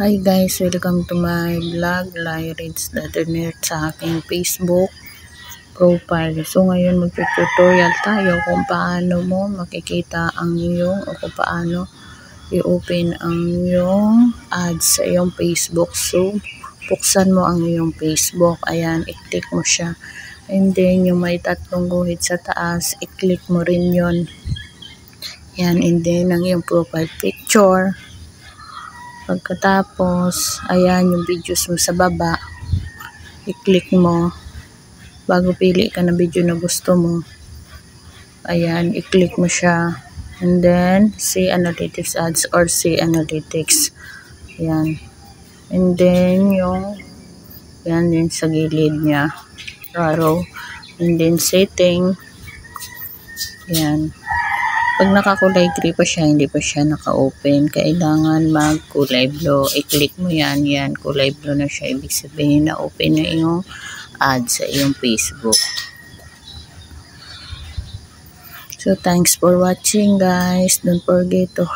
Hi guys, welcome to my vlog, Lyrids the Internet sa aking Facebook profile. So ngayon mag-tutorial tayo kung paano mo makikita ang iyong o kung paano i-open ang iyong ads sa iyong Facebook. So buksan mo ang iyong Facebook, ayan, i-click mo siya. And then yung may tatlong guhit sa taas, i-click mo rin yon. Yan, and then ang iyong profile picture. Pagkatapos, ayan yung videos mo sa baba, i-click mo. Bago pili ka ng video na gusto mo, ayan, i-click mo siya. And then, see analytics ads or see analytics. Ayan. And then, yan din sa gilid niya, arrow. And then, setting. Ayan. Pag nakakulay gray pa siya, hindi pa siya naka-open, kailangan mag-kulay blue. I-click mo yan, kulay blue na siya. Ibig sabihin na open na yung ad sa iyong Facebook. So, thanks for watching guys. Don't forget to